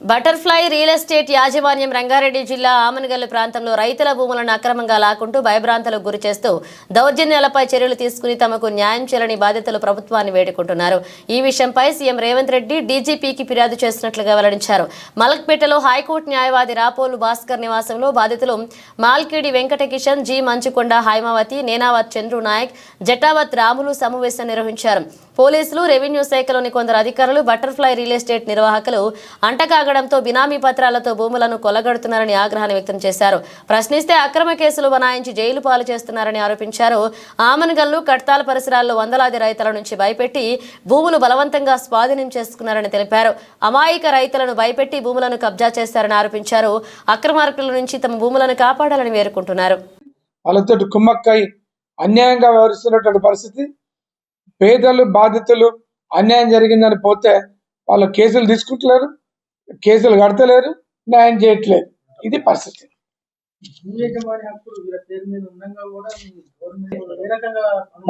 Butterfly real estate యాజమాన్యం రంగారెడ్డి జిల్లా ఆమనగల్లు ప్రాంతంలో రైతుల భూములను అక్రమంగా లాక్కుంటూ భయభ్రాంతులకు గురి చేస్తూ దౌర్జన్యాలపై చర్యలు తీసుకుని తమకు న్యాయం చేయాలని బాధితులు ప్రభుత్వాన్ని వేడుకుంటున్నారు. ఈ విషయంపై సీఎం రేవంత్ రెడ్డి డీజీపీకి ఫిర్యాదు చేసినట్లుగా వెల్లడించారు. మలక్పేటలో హైకోర్టు న్యాయవాది రాపోలు భాస్కర్ నివాసంలో బాధితులు మాల్కిడి వెంకటకిషన్, జి మంచుకొండ, హైమావతి, నేనావత్ చంద్రు నాయక్, జటావత్ రాములు సమావేశం నిర్వహించారు. పోలీసులు, రెవెన్యూ శాఖలోని కొందరు అధికారులు బటర్ఫ్లై రియల్ ఎస్టేట్ నిర్వాహకులు అంటకాగడంతో బినామీ పత్రాలతో భూములను కొల్లగొడుతున్నారని ఆగ్రహాన్ని వ్యక్తం చేశారు. ప్రశ్నిస్తే అక్రమ కేసులు బనాయించి జైలు పాలు చేస్తున్నారని ఆరోపించారు. ఆమనగల్లు, కడ్తాల్ పరిసరాల్లో వందలాది రైతుల నుంచి భయపెట్టి భూములు బలవంతంగా స్వాధీనం చేసుకున్నారని తెలిపారు. అమాయక రైతులను భయపెట్టి భూములను కబ్జా చేశారని ఆరోపించారు. అక్రమార్కుల నుంచి తమ భూములను కాపాడాలని వేడుకుంటున్నారు. వాళ్ళతో కుమ్మక్కై అన్యాయంగా వ్యవహరిస్తున్నటువంటి పరిస్థితి. పేదలు, బాధితులు అన్యాయం జరిగిందని పోతే వాళ్ళ కేసులు తీసుకుంటలేరు, కేసులు కడతలేరు, న్యాయం చేయట్లేదు. ఇది పరిస్థితి.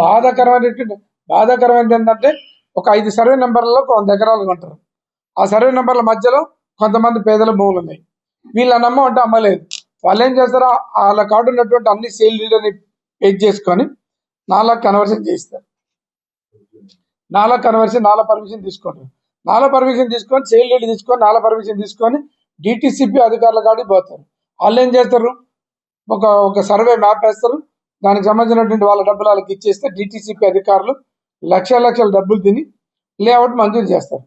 బాధాకరమైనది ఏంటంటే ఒక 5 సర్వే నెంబర్లలో 100 ఎకరాలు కొంటారు. ఆ సర్వే నెంబర్ల మధ్యలో కొంతమంది పేదల భూములు ఉన్నాయి. వీళ్ళ నమ్మమంటే అమ్మలేదు. వాళ్ళు ఏం చేస్తారో వాళ్ళ కాడు ఉన్నటువంటి అన్ని సేల్ డీడర్ని పేజ్ చేసుకొని నాలా కన్వర్షన్ చేస్తారు. నాలా కన్వర్షన్, నాలా పర్మిషన్ తీసుకుంటారు. నాలా పర్మిషన్ తీసుకొని సేల్ డీడ్ తీసుకొని నాలా పర్మిషన్ తీసుకొని డిటిసిపి అధికారుల కాడికి పోతారు. వాళ్ళు ఏం చేస్తారు, ఒక సర్వే మ్యాప్ వేస్తారు. దానికి సంబంధించినటువంటి వాళ్ళ డబ్బులు వాళ్ళకి ఇచ్చేస్తే డిటిసిపి అధికారులు లక్షల డబ్బులు తిని లేఅవుట్ మంజూరు చేస్తారు.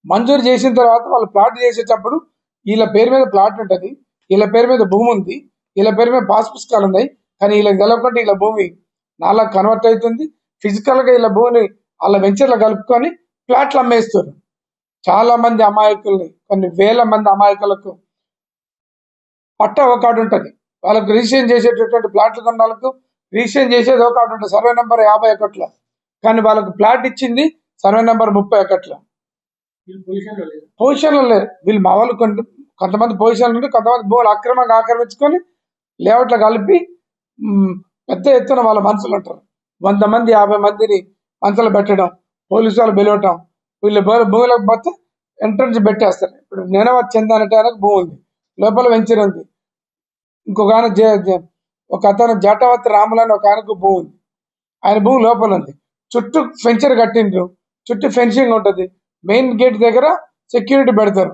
మంజూరు చేసిన తర్వాత వాళ్ళు ప్లాట్ చేసేటప్పుడు వీళ్ళ పేరు మీద ప్లాట్ ఉంటుంది, వీళ్ళ పేరు మీద భూమి ఉంది, వీళ్ళ పేరు మీద పాస్ పుస్తకాలు ఉన్నాయి. కానీ వీళ్ళకి తెలవకుండా వీళ్ళ భూమి నాలా కన్వర్ట్ అవుతుంది. ఫిజికల్గా వీళ్ళ భూమిని వాళ్ళ వెంచర్లో కలుపుకొని ప్లాట్లు అమ్మేస్తారు. చాలా మంది అమాయకుల్ని, కొన్ని వేల మంది అమాయకులకు పట్ట ఒక కార్డు ఉంటుంది. వాళ్ళకు రిజిస్ట్రేషన్ చేసేటటువంటి ప్లాట్లు కొన్న వాళ్ళకు రిజిస్ట్రేషన్ చేసేది ఒక కార్డు ఉంటుంది, సర్వే నెంబర్ 51. కానీ వాళ్ళకు ప్లాట్ ఇచ్చింది సర్వే నెంబర్ 31. పొజిషన్లో లేరు వీళ్ళు. మా వాళ్ళు కొంతమంది పొజిషన్లు ఉంటే కొంతమంది భూములు అక్రమంగా ఆక్రమించుకొని లేఅవుట్లో కలిపి పెద్ద ఎత్తున వాళ్ళ మనుషులు ఉంటారు. 100 మంది 50 మందిని మనుషులు పెట్టడం, పోలీసు వాళ్ళు పిలవటం. వీళ్ళు భూములకు పోతే ఎంట్రన్స్ పెట్టేస్తారు. ఇప్పుడు నేనవత్ చెందానంటే ఆయనకు భూమి ఉంది, లోపల వెంచర్ ఉంది. ఇంకొక ఆయన ఒక అతను జటావత్ రాములు అని ఒక ఆయనకు భూమి ఉంది, ఆయన భూమి లోపల ఉంది. చుట్టూ ఫెన్చర్ కట్టిండ్రు, చుట్టూ ఫెన్సింగ్ ఉంటుంది. మెయిన్ గేట్ దగ్గర సెక్యూరిటీ పెడతారు.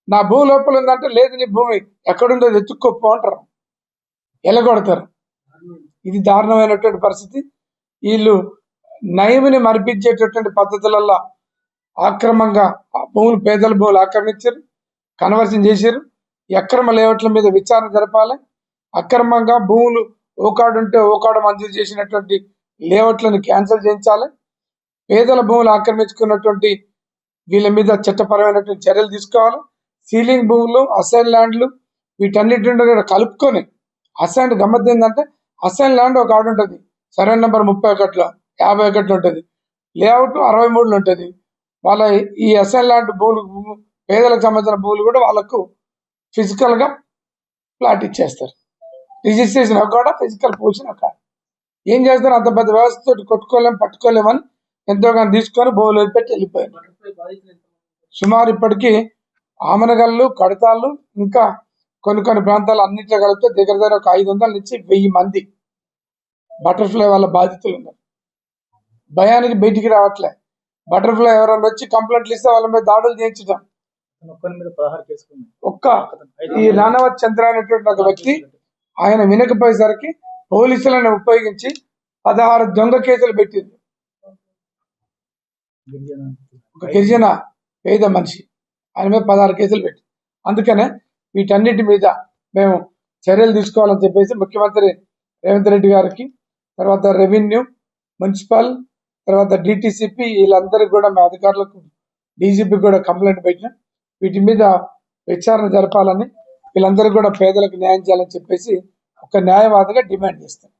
నా భూమి లోపల ఉందంటే లేదు, నీ భూమి ఎక్కడుందో ఎత్తుక్కోపో అంటారు, ఎలగొడతారు. ఇది దారుణమైనటువంటి పరిస్థితి. వీళ్ళు నయముని మరిపించేటటువంటి పద్ధతులలో అక్రమంగా భూములు, పేదల భూములు ఆక్రమించారు, కన్వర్షన్ చేశారు. అక్రమ లేఅవుట్ల మీద విచారణ జరపాలి. అక్రమంగా భూములు ఓకాడు ఉంటే ఓకాడు మంజూరు చేసినటువంటి లేఅవుట్లను క్యాన్సిల్ చేయించాలి. పేదల భూములు ఆక్రమించుకున్నటువంటి వీళ్ళ మీద చట్టపరమైనటువంటి చర్యలు తీసుకోవాలి. సీలింగ్ భూములు, అసైన్ ల్యాండ్లు వీటన్నిటిని కూడా కలుపుకొని, అసైన్ గమ్మత్ ఏంటంటే అసైన్ ల్యాండ్ ఒక ఆడు ఉంటుంది, సర్వే నెంబర్ 31లో 51 ఉంటుంది, లేఅవుట్ 63లో ఉంటుంది. వాళ్ళ ఈ అసైన్ ల్యాండ్ భూములు, పేదలకు సంబంధించిన భూములు కూడా వాళ్ళకు ఫిజికల్గా ప్లాట్ ఇచ్చేస్తారు. రిజిస్ట్రేషన్ ఒక ఫిజికల్ పొజిషన్ ఒక. ఏం చేస్తారు, అంత పెద్ద వ్యవస్థతో కొట్టుకోలేం పట్టుకోలేమని ఎంతో కొంత తీసుకొని భూములు పెట్టి వెళ్ళిపోయారు. సుమారు ఇప్పటికీ ఆమనగల్లు, కడతాళ్ళు, ఇంకా కొన్ని ప్రాంతాలు అన్నింటిలో కలిపితే దగ్గర ఒక 500 నుంచి 1000 మంది బటర్ఫ్లై వాళ్ళ బాధితులు ఉన్నారు. భయానికి బయటికి రావట్లే. బటర్ఫ్లై ఎవరైనా వచ్చి కంప్లైంట్లు ఇస్తే వాళ్ళ మీద దాడులు చేయించడం. ఈ రానవత్ చంద్ర అనేటువంటి ఒక వ్యక్తి, ఆయన వినకపోయేసరికి పోలీసులను ఉపయోగించి 16 దొంగ కేసులు పెట్టింది. ఒక గిరిజన పేద మనిషి, ఆయన మీద 16 కేసులు పెట్టి. అందుకనే వీటన్నిటి మీద మేము చర్యలు తీసుకోవాలని చెప్పేసి ముఖ్యమంత్రి రేవంత్ రెడ్డి గారికి, తర్వాత రెవెన్యూ, మున్సిపల్, తర్వాత డిటిసిపి వీళ్ళందరికీ కూడా మేము అధికారులకు, డీజీపీ కూడా కంప్లైంట్ పెట్టినాం. వీటి మీద విచారణ జరపాలని, వీళ్ళందరికీ కూడా పేదలకు న్యాయం చేయాలని చెప్పేసి ఒక న్యాయవాదిగా డిమాండ్ చేస్తాం.